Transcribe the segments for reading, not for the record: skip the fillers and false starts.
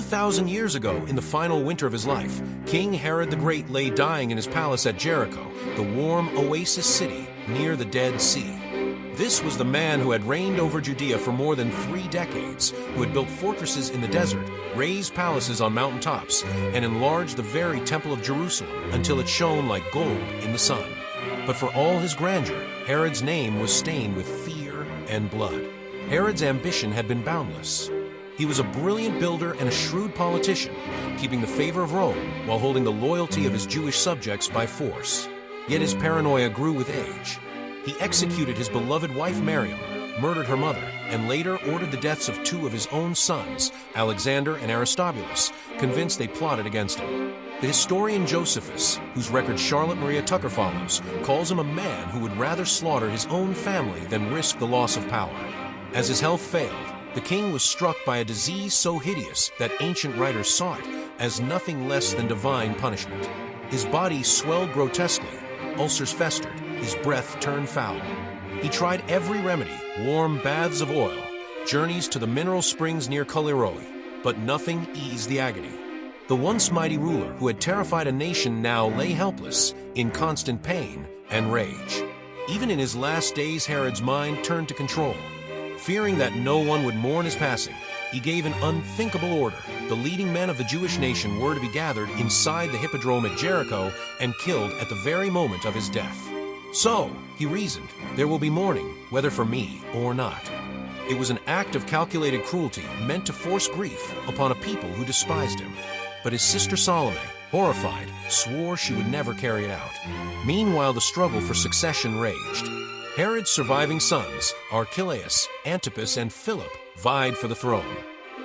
2,000 years ago, in the final winter of his life, King Herod the Great lay dying in his palace at Jericho, the warm oasis city near the Dead Sea. This was the man who had reigned over Judea for more than 3 decades, who had built fortresses in the desert, raised palaces on mountaintops, and enlarged the very Temple of Jerusalem until it shone like gold in the sun. But for all his grandeur, Herod's name was stained with fear and blood. Herod's ambition had been boundless. He was a brilliant builder and a shrewd politician, keeping the favor of Rome while holding the loyalty of his Jewish subjects by force. Yet his paranoia grew with age. He executed his beloved wife Miriam, murdered her mother, and later ordered the deaths of 2 of his own sons, Alexander and Aristobulus, convinced they plotted against him. The historian Josephus, whose record Charlotte Maria Tucker follows, calls him a man who would rather slaughter his own family than risk the loss of power. As his health failed, the king was struck by a disease so hideous that ancient writers saw it as nothing less than divine punishment. His body swelled grotesquely, ulcers festered, his breath turned foul. He tried every remedy, warm baths of oil, journeys to the mineral springs near Kuliroi, but nothing eased the agony. The once mighty ruler who had terrified a nation now lay helpless, in constant pain and rage. Even in his last days, Herod's mind turned to control. Fearing that no one would mourn his passing, he gave an unthinkable order. The leading men of the Jewish nation were to be gathered inside the hippodrome at Jericho and killed at the very moment of his death. So, he reasoned, there will be mourning, whether for me or not. It was an act of calculated cruelty meant to force grief upon a people who despised him. But his sister Salome, horrified, swore she would never carry it out. Meanwhile, the struggle for succession raged. Herod's surviving sons, Archelaus, Antipas, and Philip, vied for the throne.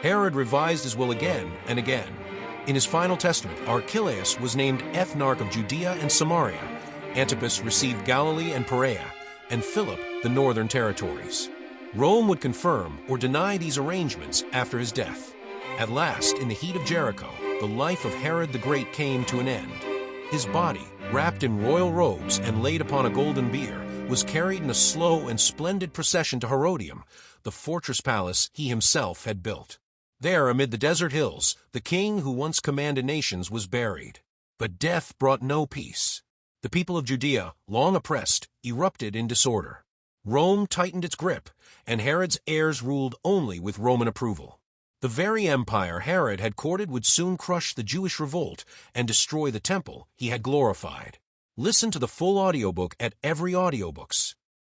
Herod revised his will again and again. In his final testament, Archelaus was named ethnarch of Judea and Samaria. Antipas received Galilee and Perea, and Philip the northern territories. Rome would confirm or deny these arrangements after his death. At last, in the heat of Jericho, the life of Herod the Great came to an end. His body, wrapped in royal robes and laid upon a golden bier, was carried in a slow and splendid procession to Herodium, the fortress palace he himself had built. There, amid the desert hills, the king who once commanded nations was buried. But death brought no peace. The people of Judea, long oppressed, erupted in disorder. Rome tightened its grip, and Herod's heirs ruled only with Roman approval. The very empire Herod had courted would soon crush the Jewish revolt and destroy the temple he had glorified. Listen to the full audiobook at every audiobooks.